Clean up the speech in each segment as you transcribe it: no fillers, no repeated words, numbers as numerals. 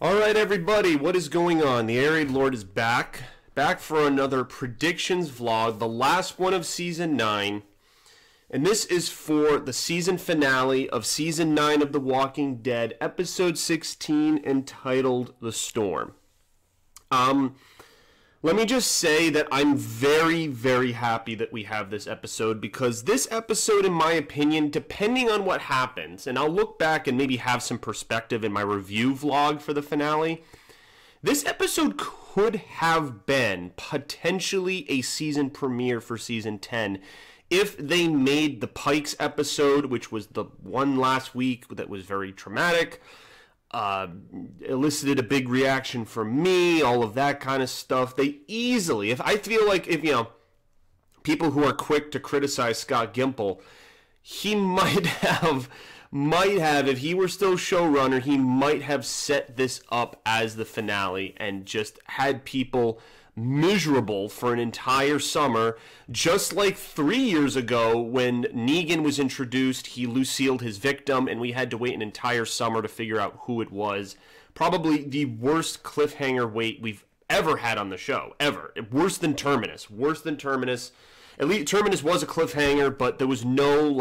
All right, everybody, what is going on? The Arid Lord is back for another predictions vlog, the last one of Season 9. And this is for the season finale of Season 9 of The Walking Dead, Episode 16, entitled The Storm. Let me just say that I'm very, very happy that we have this episode, because this episode, in my opinion, depending on what happens, and I'll look back and maybe have some perspective in my review vlog for the finale, this episode could have been potentially a season premiere for Season 10 if they made the Pikes episode, which was the one last week that was very traumatic, elicited a big reaction from me, all of that kind of stuff. They easily, if people who are quick to criticize Scott Gimple, he might have, if he were still showrunner, he might have set this up as the finale and just had people miserable for an entire summer, just like 3 years ago when Negan was introduced. He Lucille'd his victim and we had to wait an entire summer to figure out who it was. Probably the worst cliffhanger wait we've ever had on the show, ever. Worse than Terminus. At least Terminus was a cliffhanger, but there was no,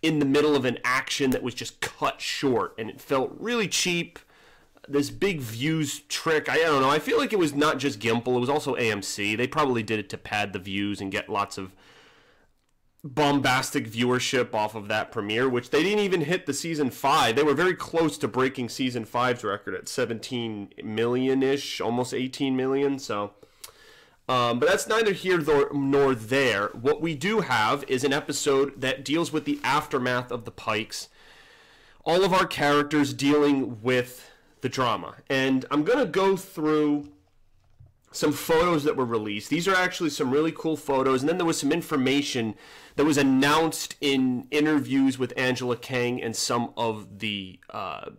in the middle of an action that was just cut short, and it felt really cheap. This big views trick, I don't know. I feel like it was not just Gimple, it was also AMC. They probably did it to pad the views and get lots of bombastic viewership off of that premiere, which they didn't even hit the Season 5. They were very close to breaking Season 5's record at 17 million-ish, almost 18 million, so... but that's neither here nor there. What we do have is an episode that deals with the aftermath of the Pikes. All of our characters dealing with the drama. And I'm going to go through some photos that were released. These are actually some really cool photos. And then there was some information that was announced in interviews with Angela Kang and some of the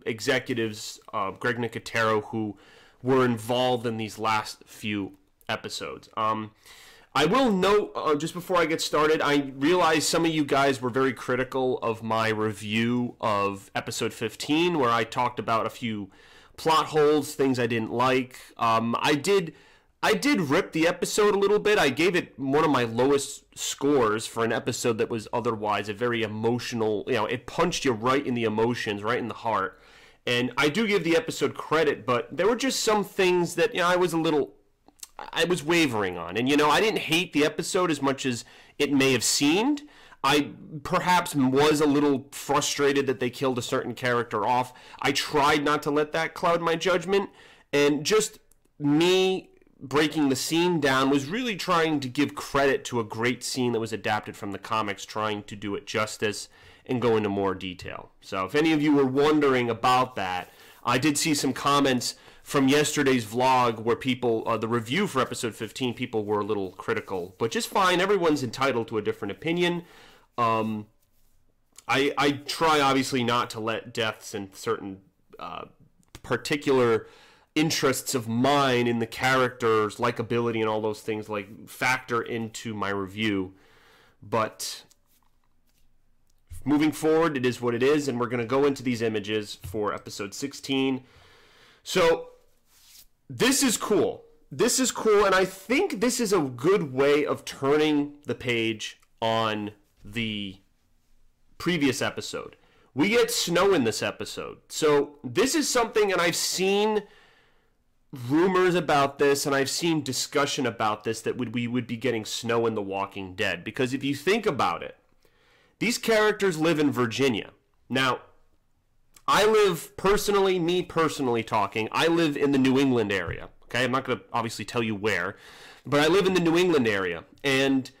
executives, Greg Nicotero, who were involved in these last few episodes. I will note, just before I get started, I realize some of you guys were very critical of my review of episode 15, where I talked about a few plot holes, things I didn't like. I did rip the episode a little bit. I gave it one of my lowest scores for an episode that was otherwise a very emotional, it punched you right in the emotions, right in the heart. And I do give the episode credit, but there were just some things that, I was wavering on. And, I didn't hate the episode as much as it may have seemed. I perhaps was a little frustrated that they killed a certain character off. I tried not to let that cloud my judgment. And just me breaking the scene down was really trying to give credit to a great scene that was adapted from the comics, trying to do it justice and go into more detail. So if any of you were wondering about that, I did see some comments from yesterday's vlog where people, the review for episode 15, people were a little critical, but just fine. Everyone's entitled to a different opinion. I try obviously not to let deaths and certain particular interests of mine in the characters, likability and all those things, factor into my review. But moving forward, it is what it is, and we're going to go into these images for episode 16. So, this is cool. This is cool, and I think this is a good way of turning the page on the previous episode. We get snow in this episode. So, this is something, and I've seen rumors about this, and I've seen discussion about this, that we would be getting snow in The Walking Dead. Because if you think about it, these characters live in Virginia. Now, I live personally, I live in the New England area. Okay, I'm not going to obviously tell you where, but I live in the New England area, and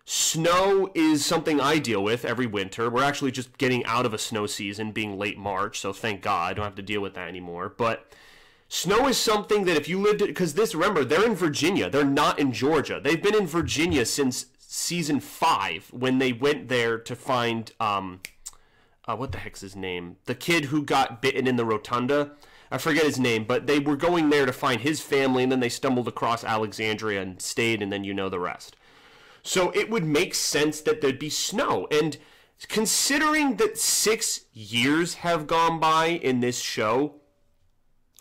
snow is something I deal with every winter. We're actually just getting out of a snow season, being late March, so thank God I don't have to deal with that anymore. But snow is something that if you lived, because remember, they're in Virginia, they're not in Georgia. They've been in Virginia since season 5 when they went there to find what the heck's his name? The kid who got bitten in the rotunda. I forget his name, but they were going there to find his family, and then they stumbled across Alexandria and stayed, and then you know the rest. So it would make sense that there'd be snow. And considering that 6 years have gone by in this show,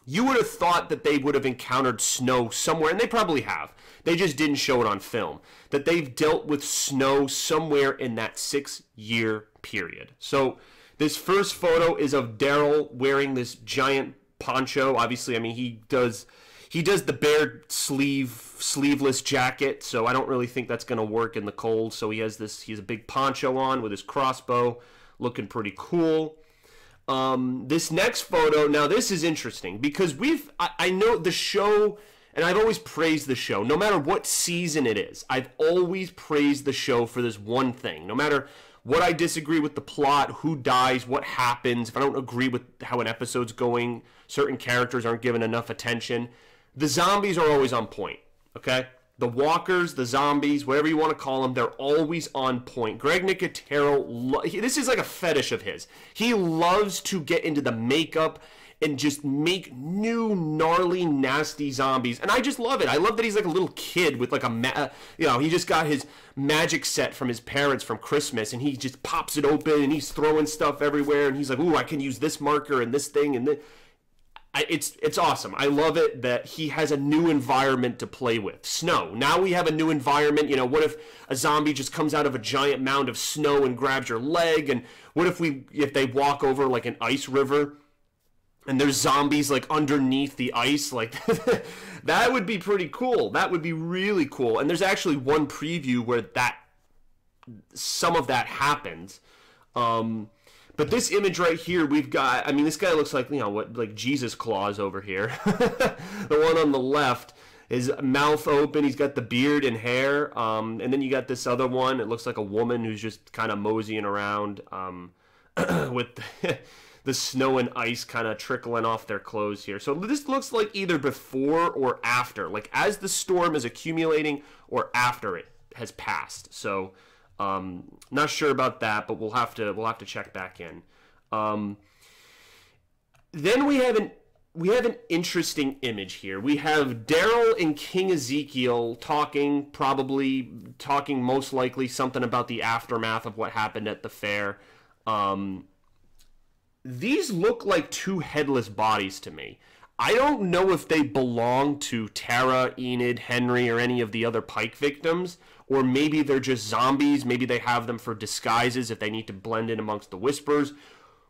you would have thought that they would have encountered snow somewhere, and they probably have. They just didn't show it on film. That they've dealt with snow somewhere in that 6-year period. So this first photo is of Daryl wearing this giant poncho. Obviously, I mean, he does the bare sleeveless jacket, so I don't really think that's going to work in the cold. So he has a big poncho on with his crossbow, looking pretty cool. This next photo, now this is interesting because I know the show, and I've always praised the show, no matter what season it is. I've always praised the show for this one thing. No matter what I disagree with the plot, who dies, what happens, if I don't agree with how an episode's going, certain characters aren't given enough attention, the zombies are always on point, okay? The walkers, the zombies, whatever you want to call them, they're always on point. Greg Nicotero, this is like a fetish of his. He loves to get into the makeup and just make new, gnarly, nasty zombies. And I just love it. I love that he's like a little kid with like he just got his magic set from his parents from Christmas, and he just pops it open, and he's throwing stuff everywhere, and he's like, ooh, I can use this marker and this thing, and this. It's awesome. I love it that he has a new environment to play with. Snow. Now we have a new environment. You know, what if a zombie just comes out of a giant mound of snow and grabs your leg? And what if they walk over like an ice river and there's zombies like underneath the ice? Like that would be pretty cool. That would be really cool. And there's actually one preview where some of that happens. But this image right here, we've got, I mean, this guy looks like, like Jesus Claus over here. The one on the left, his mouth open, he's got the beard and hair. And then you got this other one, it looks like a woman who's just kind of moseying around with the snow and ice kind of trickling off their clothes here. So this looks like either before or after, like as the storm is accumulating or after it has passed. So not sure about that, but we'll have to check back in. Then we have an interesting image here. We have Daryl and King Ezekiel talking most likely something about the aftermath of what happened at the fair. These look like two headless bodies to me. I don't know if they belong to Tara, Enid, Henry, or any of the other Pike victims, or maybe they're just zombies. Maybe they have them for disguises if they need to blend in amongst the whispers.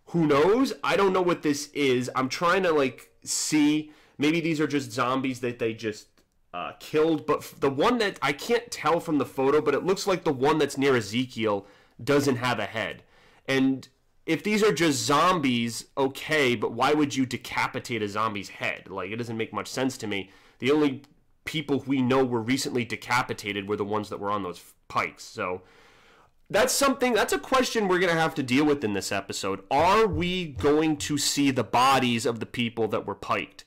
Who knows? I don't know what this is. I'm trying to see. Maybe these are just zombies that they just killed. But the one that I can't tell from the photo, but it looks like the one that's near Ezekiel doesn't have a head. And if these are just zombies, okay, but why would you decapitate a zombie's head? It doesn't make much sense to me. The only people we know were recently decapitated were the ones that were on those pikes. So that's a question we're going to have to deal with in this episode. Are we going to see the bodies of the people that were piked?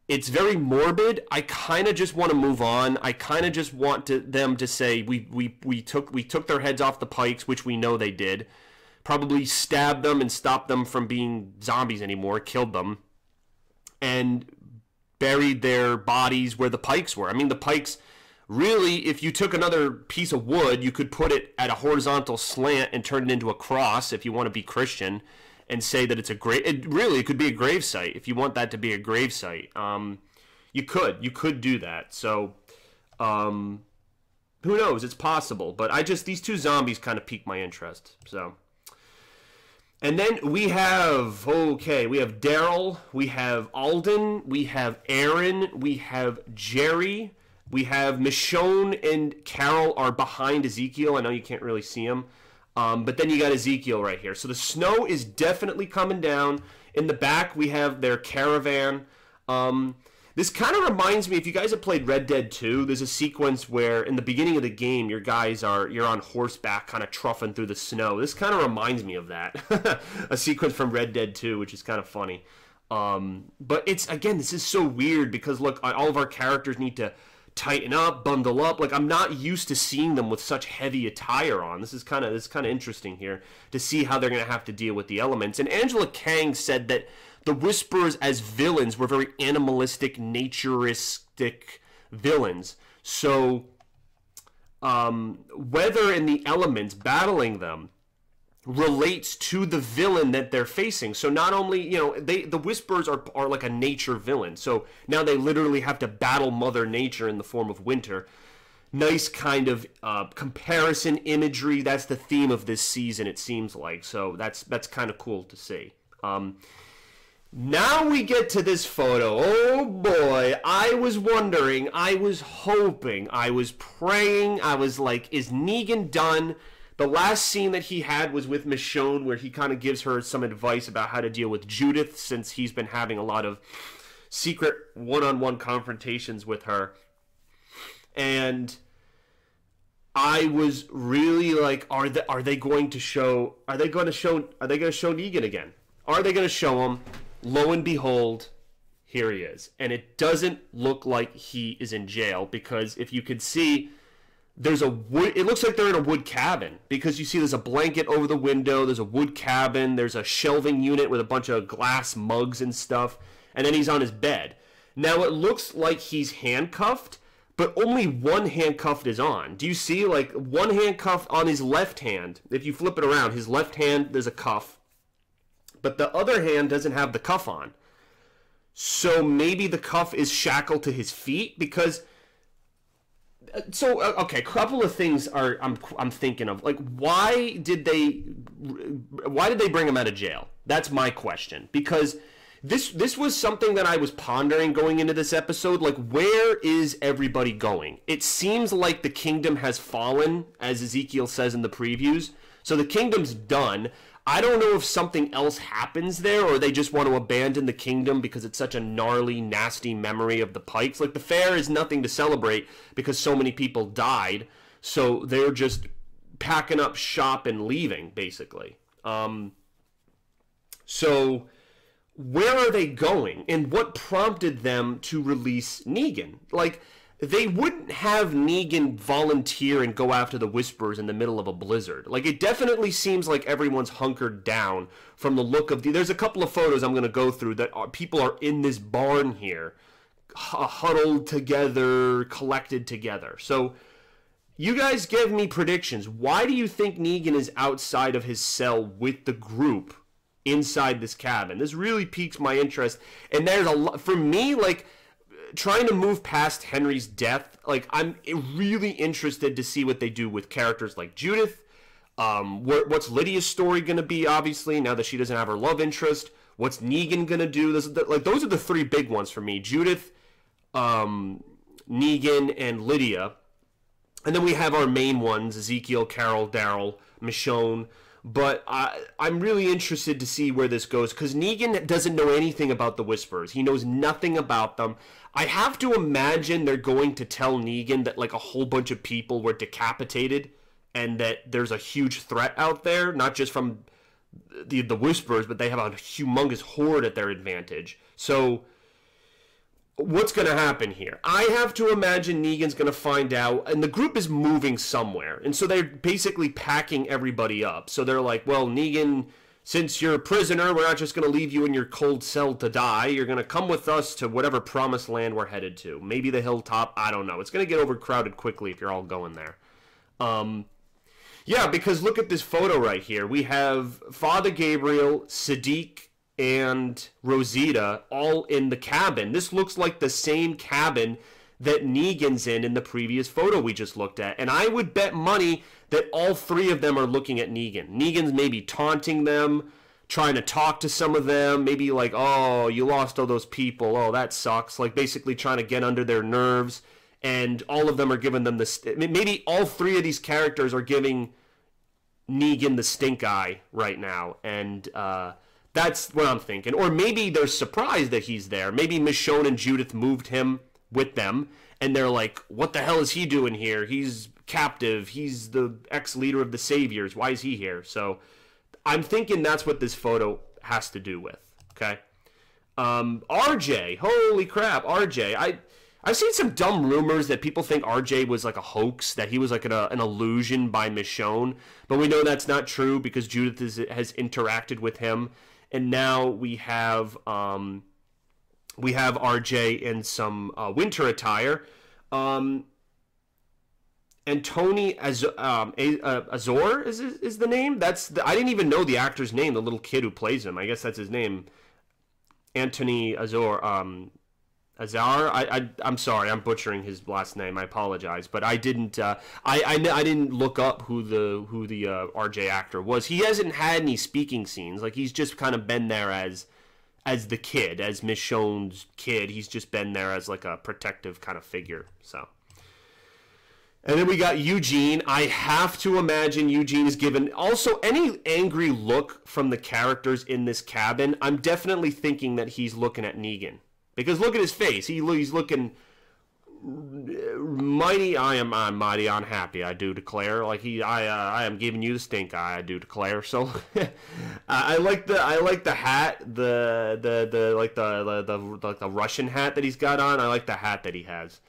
It's very morbid. I kind of just want to move on. I kind of just want them to say we took their heads off the pikes, which we know they did. Probably stabbed them and stopped them from being zombies anymore, killed them, and buried their bodies where the pikes were. I mean, the pikes, really, if you took another piece of wood, you could put it at a horizontal slant and turn it into a cross if you want to be Christian and say that it's a grave. It could be a grave site if you want that to be a grave site. You could do that. So, who knows? It's possible. But these two zombies kind of piqued my interest. So. And then we have Daryl, we have Alden, we have Aaron, we have Jerry, we have Michonne and Carol are behind Ezekiel. I know you can't really see them, but then you got Ezekiel right here. So the snow is definitely coming down. In the back, we have their caravan. This kind of reminds me, if you guys have played Red Dead 2, there's a sequence where in the beginning of the game, you're on horseback kind of troughing through the snow. This kind of reminds me of that. A sequence from Red Dead 2, which is kind of funny. But this is so weird because, look, all of our characters need to tighten up, bundle up. I'm not used to seeing them with such heavy attire on. This is kind of interesting here to see how they're going to have to deal with the elements. And Angela Kang said that the Whisperers as villains were very animalistic, naturistic villains. So, whether in the elements, battling them, relates to the villain that they're facing. So not only, the Whisperers are like a nature villain. So now they literally have to battle Mother Nature in the form of winter. Nice kind of comparison imagery. That's the theme of this season, it seems like. So that's kind of cool to see. Now we get to this photo. Oh boy, I was wondering, I was hoping, I was praying, I was like, is Negan done? The last scene that he had was with Michonne, where he kind of gives her some advice about how to deal with Judith, since he's been having a lot of secret one-on-one confrontations with her. And I was really like, are they going to show Negan again? Are they going to show him? Lo and behold, here he is. And it doesn't look like he is in jail, because if you could see, it looks like they're in a wood cabin, because you see there's a blanket over the window, there's a wood cabin, there's a shelving unit with a bunch of glass mugs and stuff, and then he's on his bed. Now it looks like he's handcuffed, but only one handcuff is on. Do you see, like, one handcuff on his left hand? If you flip it around, his left hand, there's a cuff, but the other hand doesn't have the cuff on. So maybe the cuff is shackled to his feet, because... So, okay, a couple of things I'm thinking of. Like, why did they bring him out of jail? That's my question. Because this was something that I was pondering going into this episode. Like, where is everybody going? It seems like the kingdom has fallen, as Ezekiel says in the previews. So the kingdom's done. I don't know if something else happens there, or they just want to abandon the kingdom because it's such a gnarly, nasty memory of the Pikes. Like, the fair is nothing to celebrate because so many people died, so they're just packing up shop and leaving, basically. So where are they going, and what prompted them to release Negan? Like, they wouldn't have Negan volunteer and go after the Whisperers in the middle of a blizzard. Like, it definitely seems like everyone's hunkered down from the look of there's a couple of photos I'm going to go through that people are in this barn here, huddled together, collected together. So you guys give me predictions. Why do you think Negan is outside of his cell with the group inside this cabin? This really piques my interest. And there's a lot, for me, like, trying to move past Henry's death, like, I'm really interested to see what they do with characters like Judith. What's Lydia's story going to be, obviously, now that she doesn't have her love interest? What's Negan going to do? Those are the three big ones for me. Judith, Negan, and Lydia. And then we have our main ones, Ezekiel, Carol, Daryl, Michonne. But I'm really interested to see where this goes, because Negan doesn't know anything about the Whisperers. He knows nothing about them. I have to imagine they're going to tell Negan that, like, a whole bunch of people were decapitated and that there's a huge threat out there, not just from the Whisperers, but they have a humongous horde at their advantage. So what's going to happen here? I have to imagine Negan's going to find out, and the group is moving somewhere, and so they're basically packing everybody up. So they're like, well, Negan, since you're a prisoner, we're not just going to leave you in your cold cell to die. You're going to come with us to whatever promised land we're headed to. Maybe the hilltop, I don't know. It's going to get overcrowded quickly if you're all going there. Yeah, because look at this photo right here. We have Father Gabriel, Sadiq, and Rosita all in the cabin. This looks like the same cabin that Negan's in the previous photo we just looked at. And I would bet money that all three of them are looking at Negan. Negan's maybe taunting them, trying to talk to some of them, maybe like, oh, you lost all those people, oh, that sucks. Like, basically trying to get under their nerves. And all of them are giving them maybe all three of these characters are giving Negan the stink eye right now. And that's what I'm thinking. Or maybe they're surprised that he's there. Maybe Michonne and Judith moved him with them, and they're like, what the hell is he doing here? He's captive. He's the ex-leader of the Saviors. Why is he here? So I'm thinking that's what this photo has to do with, okay? RJ. Holy crap, RJ. I've seen some dumb rumors that people think RJ was like a hoax, that he was like an illusion by Michonne, but we know that's not true because Judith has interacted with him. And now we have RJ in some winter attire. Antoni Azor is the name. I didn't even know the actor's name. The little kid who plays him. I guess that's his name. Antoni Azor. Azar. I'm sorry. I'm butchering his last name. I apologize, but I didn't. I didn't look up who the RJ actor was. He hasn't had any speaking scenes. Like, he's just kind of been there as the kid, as Michonne's kid. He's just been there as like a protective kind of figure. So. And then we got Eugene. I have to imagine Eugene is given also any angry look from the characters in this cabin. I'm definitely thinking that he's looking at Negan, because look at his face. He's looking mighty. I'm mighty unhappy. I do declare. Like I am giving you the stink eye. I do declare. So I like the hat. The Russian hat that he's got on. I like the hat that he has.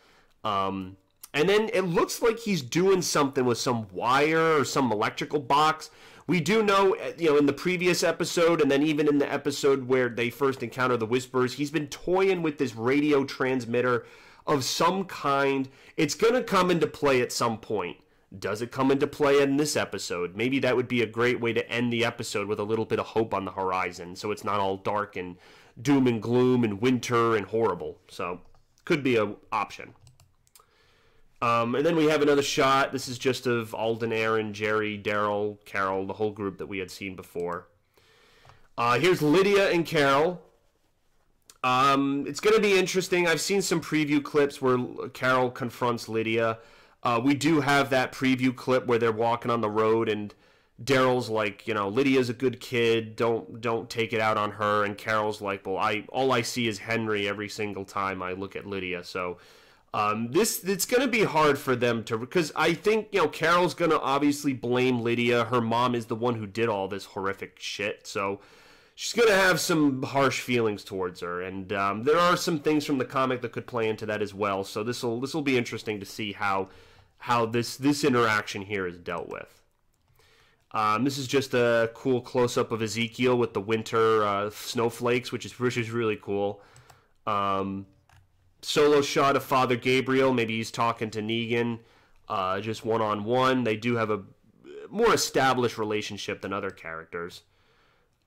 And then it looks like he's doing something with some wire or some electrical box. We do know, in the previous episode, and then even in the episode where they first encounter the Whisperers, he's been toying with this radio transmitter of some kind. It's going to come into play at some point. Does it come into play in this episode? Maybe that would be a great way to end the episode with a little bit of hope on the horizon, so it's not all dark and doom and gloom and winter and horrible. So, could be an option. And then we have another shot. This is just of Alden, Aaron, Jerry, Daryl, Carol, the whole group that we had seen before. Here's Lydia and Carol. It's going to be interesting. I've seen some preview clips where Carol confronts Lydia. We do have that preview clip where they're walking on the road and Daryl's like, Lydia's a good kid. Don't take it out on her. And Carol's like, well, all I see is Henry every single time I look at Lydia. So it's going to be hard for them to, because I think, Carol's going to obviously blame Lydia. Her mom is the one who did all this horrific shit. So she's going to have some harsh feelings towards her. And there are some things from the comic that could play into that as well. So this will be interesting to see how this interaction here is dealt with. This is just a cool close-up of Ezekiel with the winter snowflakes, which is really cool. Solo shot of Father Gabriel. Maybe he's talking to Negan, just one-on-one. They do have a more established relationship than other characters.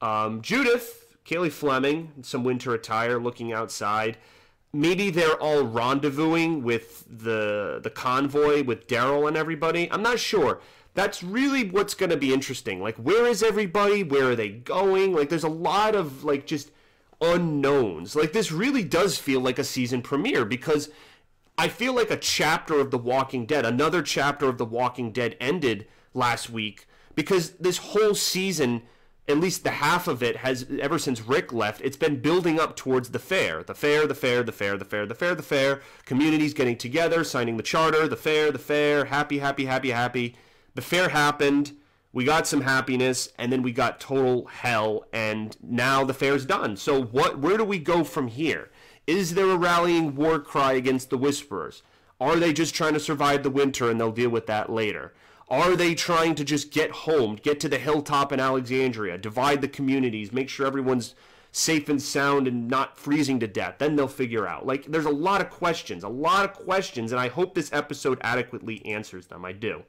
Judith, Kaylee Fleming, in some winter attire, looking outside. Maybe they're all rendezvousing with the convoy with Daryl and everybody. I'm not sure. That's really what's going to be interesting. Like, where is everybody? Where are they going? Like, there's a lot of, like, just unknowns. Like, this really does feel like a season premiere, because I feel like a chapter of The Walking Dead, another chapter of The Walking Dead ended last week, because this whole season, at least the half of it, has, ever since Rick left, it's been building up towards the fair. The fair, the fair, the fair, the fair, the fair, the fair. Communities getting together, signing the charter, the fair, happy, happy, happy, happy. The fair happened, we got some happiness, and then we got total hell, and now the fair's done. So where do we go from here? Is there a rallying war cry against the Whisperers? Are they just trying to survive the winter and they'll deal with that later? Are they trying to just get home, get to the hilltop in Alexandria, divide the communities, make sure everyone's safe and sound and not freezing to death? Then they'll figure out. Like, there's a lot of questions, and I hope this episode adequately answers them. I do.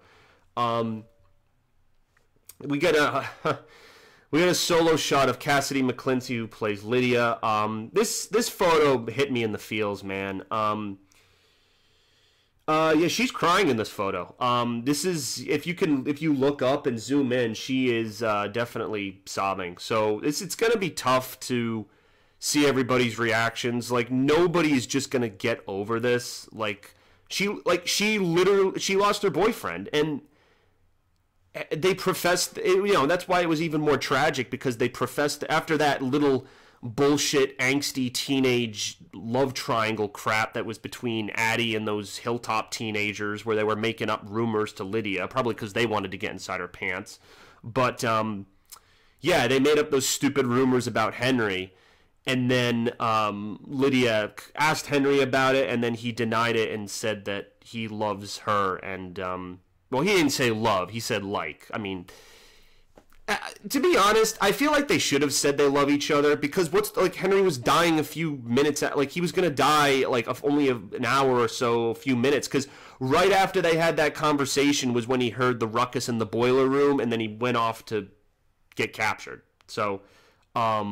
We get a solo shot of Cassidy McClincy, who plays Lydia. This photo hit me in the feels, man. Yeah, she's crying in this photo. This is, if you look up and zoom in, she is definitely sobbing. So it's gonna be tough to see everybody's reactions. Like, nobody is just gonna get over this. She lost her boyfriend, and they professed, that's why it was even more tragic, because they professed, after that little bullshit, angsty teenage love triangle crap that was between Addie and those hilltop teenagers, where they were making up rumors to Lydia, probably because they wanted to get inside her pants. But, yeah, they made up those stupid rumors about Henry, and then Lydia asked Henry about it, and then he denied it and said that he loves her, and, well, he didn't say love, he said like. I mean, To be honest, I feel like they should have said they love each other, because Henry was dying a few minutes, he was going to die only an hour or so, a few minutes, because right after they had that conversation was when he heard the ruckus in the boiler room, and then he went off to get captured. So, I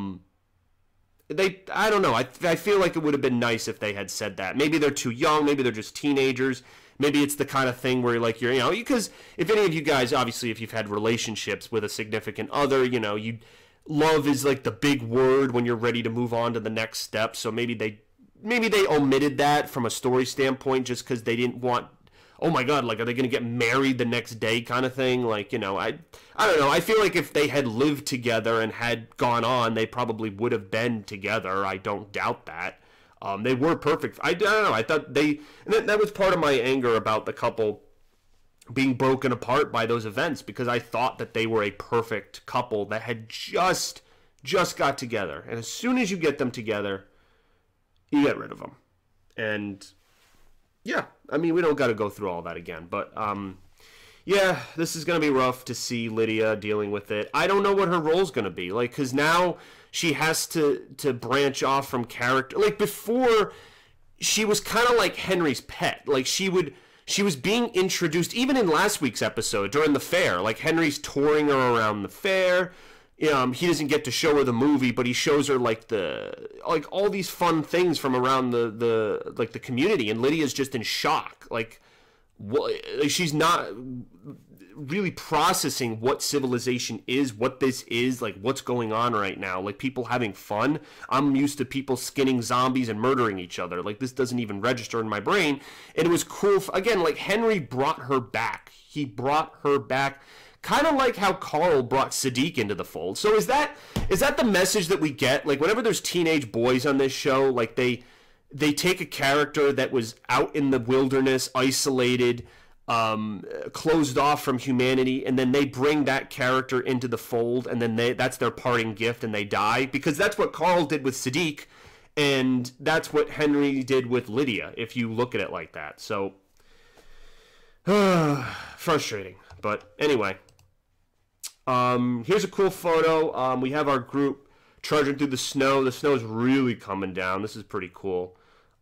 don't know. I feel like it would have been nice if they had said that. Maybe they're too young. Maybe they're just teenagers. Maybe it's the kind of thing where, because if any of you guys, obviously, if you've had relationships with a significant other, love is like the big word when you're ready to move on to the next step. So maybe they omitted that from a story standpoint just because they didn't want, oh my God, are they going to get married the next day kind of thing? I don't know. I feel like if they had lived together and had gone on, they probably would have been together. I don't doubt that. They were perfect. I don't know. I thought that was part of my anger about the couple being broken apart by those events, because I thought that they were a perfect couple that had just got together. And as soon as you get them together, you get rid of them. And yeah, we don't got to go through all that again. But yeah, this is going to be rough to see Lydia dealing with it. I don't know what her role's going to be. Because now she has to branch off from character. Before, she was kind of like Henry's pet. She was being introduced, even in last week's episode, during the fair. Henry's touring her around the fair. He doesn't get to show her the movie, but he shows her all these fun things from around the community, and Lydia's just in shock. She's not really processing what civilization is, what this is, what's going on right now. People having fun. I'm used to people skinning zombies and murdering each other. This doesn't even register in my brain. And it was cool. Again, Henry brought her back. He brought her back, kind of like how Carl brought Sadiq into the fold. So is that the message that we get? Whenever there's teenage boys on this show, they take a character that was out in the wilderness, isolated, closed off from humanity, and then they bring that character into the fold, and then that's their parting gift, and they die. Because that's what Carl did with Sadiq, and that's what Henry did with Lydia, if you look at it like that. So, frustrating. But anyway, here's a cool photo. We have our group trudging through the snow. The snow is really coming down. This is pretty cool.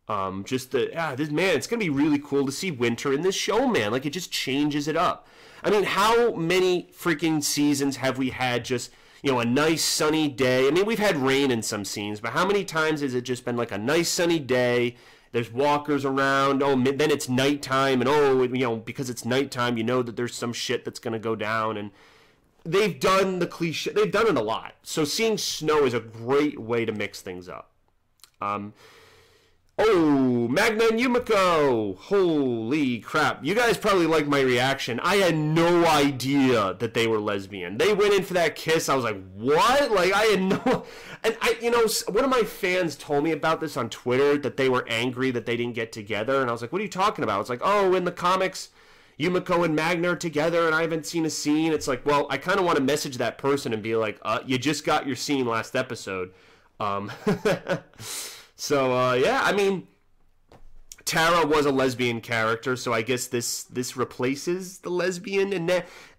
It's gonna be really cool to see winter in this show, man. It just changes it up. How many freaking seasons have we had just, a nice sunny day? We've had rain in some scenes, but how many times has it just been a nice sunny day? There's walkers around. Oh, then it's nighttime, and because it's nighttime, that there's some shit that's gonna go down. And they've done the cliche. They've done it a lot. So seeing snow is a great way to mix things up. Oh, Magna and Yumiko! Holy crap. You guys probably like my reaction. I had no idea that they were lesbian. They went in for that kiss. I was like, what? I had no... And one of my fans told me about this on Twitter, that they were angry that they didn't get together. And I was like, what are you talking about? It's in the comics, Yumiko and Magna are together, and I haven't seen a scene. It's well, I kind of want to message that person and be like, you just got your scene last episode. So, yeah, Tara was a lesbian character, so I guess this replaces the lesbian.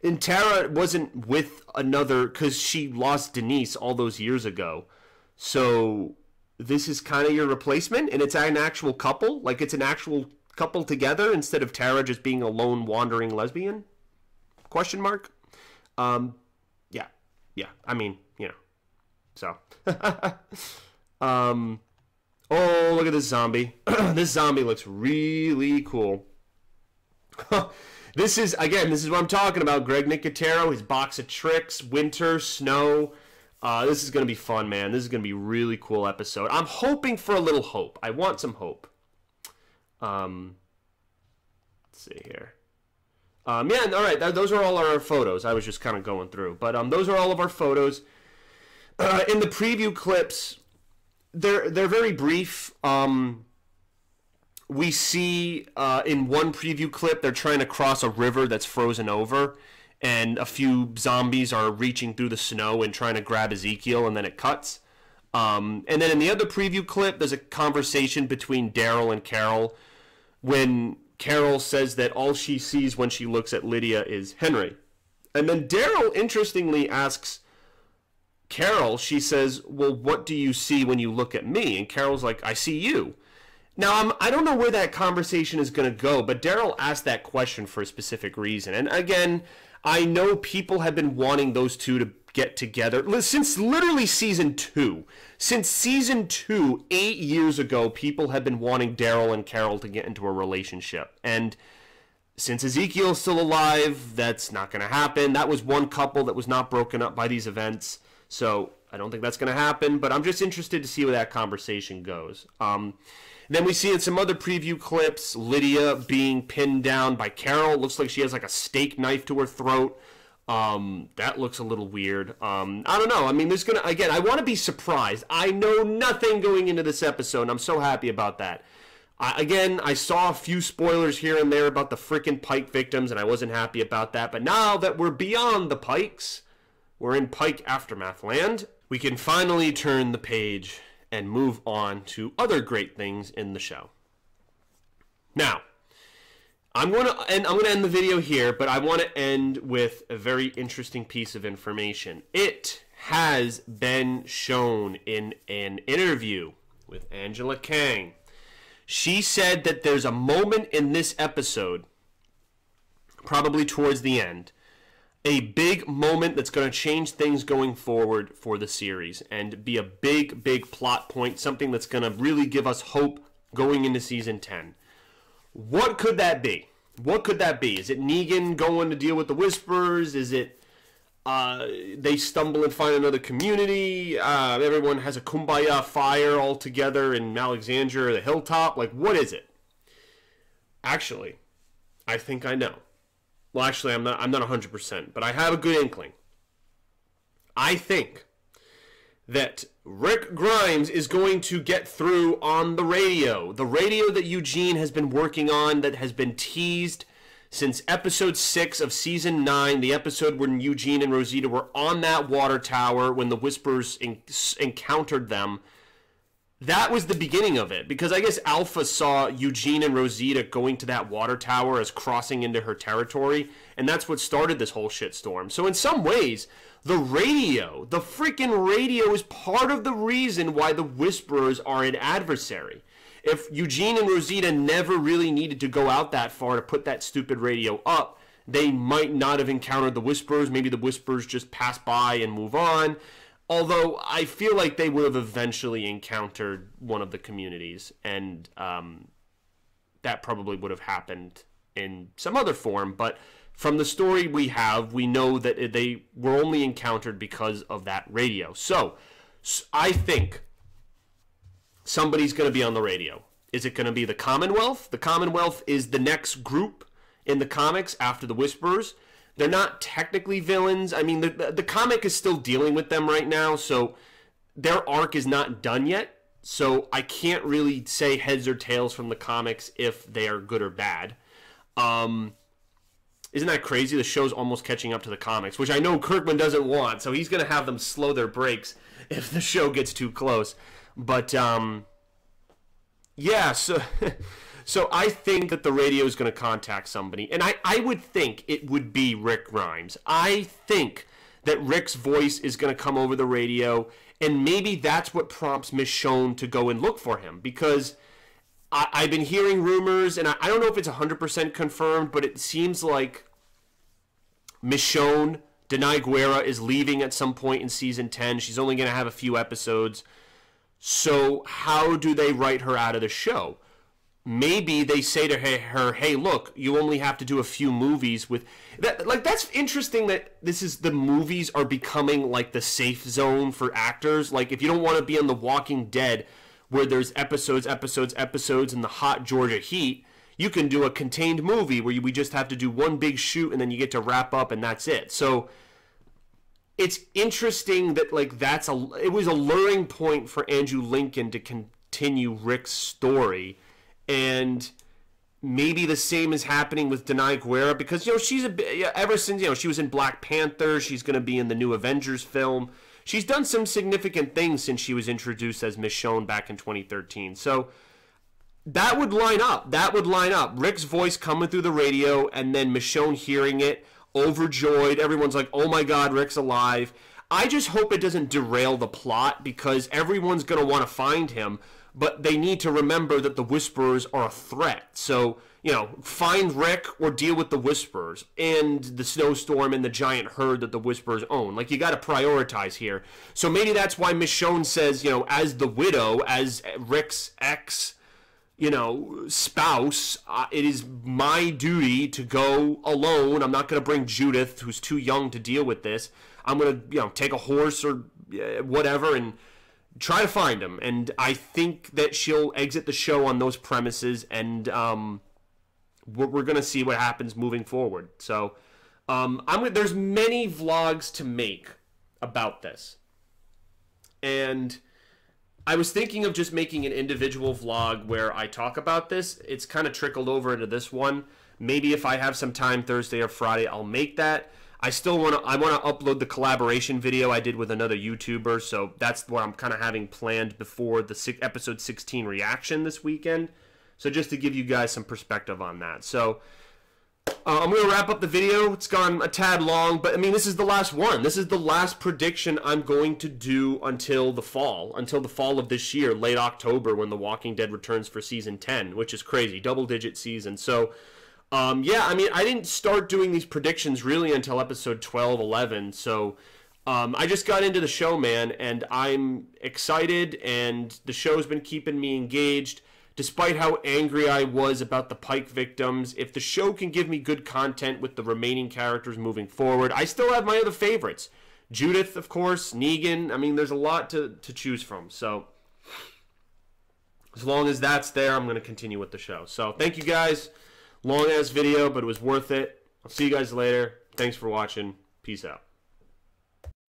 And Tara wasn't with another, because she lost Denise all those years ago. So this is kind of your replacement, and it's an actual couple? It's an actual couple together instead of Tara just being a lone wandering lesbian? Question mark? Yeah. So. Oh, look at this zombie. This zombie looks really cool. This is what I'm talking about. Greg Nicotero, his box of tricks, winter, snow. This is going to be fun, man. This is going to be a really cool episode. I'm hoping for a little hope. I want some hope. Let's see here. All right. Those are all our photos. I was just kind of going through. But those are all of our photos. In the preview clips... They're very brief. We see in one preview clip they're trying to cross a river that's frozen over, and a few zombies are reaching through the snow and trying to grab Ezekiel, and then it cuts. And then in the other preview clip, there's a conversation between Daryl and Carol when Carol says that all she sees when she looks at Lydia is Henry. And then Daryl, interestingly, asks Carol, she says, well, what do you see when you look at me? And Carol's like, I see you. Now, I don't know where that conversation is going to go, but Daryl asked that question for a specific reason. And again, I know people have been wanting those two to get together since literally season 2. Since season 2, 8 years ago, people have been wanting Daryl and Carol to get into a relationship. And since Ezekiel's still alive, that's not going to happen. That was one couple that was not broken up by these events. So I don't think that's going to happen, but I'm just interested to see where that conversation goes. Then we see in some other preview clips, Lydia being pinned down by Carol. Looks like she has like a steak knife to her throat. That looks a little weird. I don't know. I mean, there's going to, again, I want to be surprised. I know nothing going into this episode, and I'm so happy about that. Again, I saw a few spoilers here and there about the frickin' Pike victims, and I wasn't happy about that. But now that we're beyond the Pikes, we're in Pike Aftermath land, we can finally turn the page and move on to other great things in the show. Now, I'm going to end the video here, but I want to end with a very interesting piece of information. It has been shown in an interview with Angela Kang. She said that there's a moment in this episode, probably towards the end, a big moment that's going to change things going forward for the series and be a big, big plot point, something that's going to really give us hope going into season 10. What could that be? What could that be? Is it Negan going to deal with the Whisperers? Is it they stumble and find another community? Everyone has a kumbaya fire all together in Alexandria or the hilltop? Like, what is it? Actually, I think I know. Well, actually, I'm not 100%, but I have a good inkling. I think that Rick Grimes is going to get through on the radio. The radio that Eugene has been working on, that has been teased since episode 6 of season 9, the episode when Eugene and Rosita were on that water tower when the Whispers encountered them. That was the beginning of it, because I guess Alpha saw Eugene and Rosita going to that water tower as crossing into her territory, and that's what started this whole shitstorm. So in some ways, the radio, the freaking radio, is part of the reason why the Whisperers are an adversary. If Eugene and Rosita never really needed to go out that far to put that stupid radio up, they might not have encountered the Whisperers. Maybe the Whisperers just pass by and move on. Although I feel like they would have eventually encountered one of the communities, and that probably would have happened in some other form. But from the story we have, we know that they were only encountered because of that radio. So I think somebody's going to be on the radio. Is it going to be the Commonwealth? The Commonwealth is the next group in the comics after the Whisperers. They're not technically villains. I mean, the comic is still dealing with them right now, so their arc is not done yet. So I can't really say heads or tails from the comics if they are good or bad. Isn't that crazy? The show's almost catching up to the comics, which I know Kirkman doesn't want, so he's going to have them slow their brakes if the show gets too close. But, yeah, so... So I think that the radio is going to contact somebody, and I would think it would be Rick Grimes. I think that Rick's voice is going to come over the radio, and maybe that's what prompts Michonne to go and look for him, because I've been hearing rumors, and I don't know if it's 100% confirmed, but it seems like Michonne, Denai Guerra, is leaving at some point in season 10. She's only going to have a few episodes. So how do they write her out of the show? Maybe they say to her, hey, look, you only have to do a few movies with... that. Like, that's interesting that the movies are becoming, like, the safe zone for actors. Like, if you don't want to be on The Walking Dead, where there's episodes in the hot Georgia heat, you can do a contained movie where we just have to do one big shoot and then you get to wrap up and that's it. So it's interesting that, like, it was a luring point for Andrew Lincoln to continue Rick's story. And maybe the same is happening with Denai Guerra, because, she's ever since, she was in Black Panther, she's going to be in the new Avengers film. She's done some significant things since she was introduced as Michonne back in 2013. So that would line up. Rick's voice coming through the radio and then Michonne hearing it, overjoyed. Everyone's like, oh my God, Rick's alive. I just hope it doesn't derail the plot, because everyone's going to want to find him, but they need to remember that the Whisperers are a threat. So, you know, find Rick or deal with the Whisperers and the snowstorm and the giant herd that the Whisperers own. Like, you got to prioritize here. So maybe that's why Michonne says, you know, as the widow, as Rick's ex, you know, spouse, it is my duty to go alone. I'm not going to bring Judith, who's too young to deal with this. I'm going to, you know, take a horse or whatever and try to find him. And I think that she'll exit the show on those premises, and we're going to see what happens moving forward. So there's many vlogs to make about this. And I was thinking of just making an individual vlog where I talk about this. It's kind of trickled over into this one. Maybe if I have some time Thursday or Friday, I'll make that. I want to upload the collaboration video I did with another YouTuber, so that's what I'm kind of having planned before the episode 16 reaction this weekend. So just to give you guys some perspective on that. So I'm going to wrap up the video. It's gone a tad long, but I mean, this is the last one. This is the last prediction I'm going to do until the fall of this year, late October, when The Walking Dead returns for season 10, which is crazy, double-digit season. So yeah, I mean, I didn't start doing these predictions really until episode 12, 11, so I just got into the show, man, and I'm excited, and the show's been keeping me engaged, despite how angry I was about the Pike victims. If the show can give me good content with the remaining characters moving forward, I still have my other favorites. Judith, of course, Negan, I mean, there's a lot to choose from, so as long as that's there, I'm going to continue with the show. So, thank you guys. Long ass video, but it was worth it. I'll see you guys later. Thanks for watching. Peace out.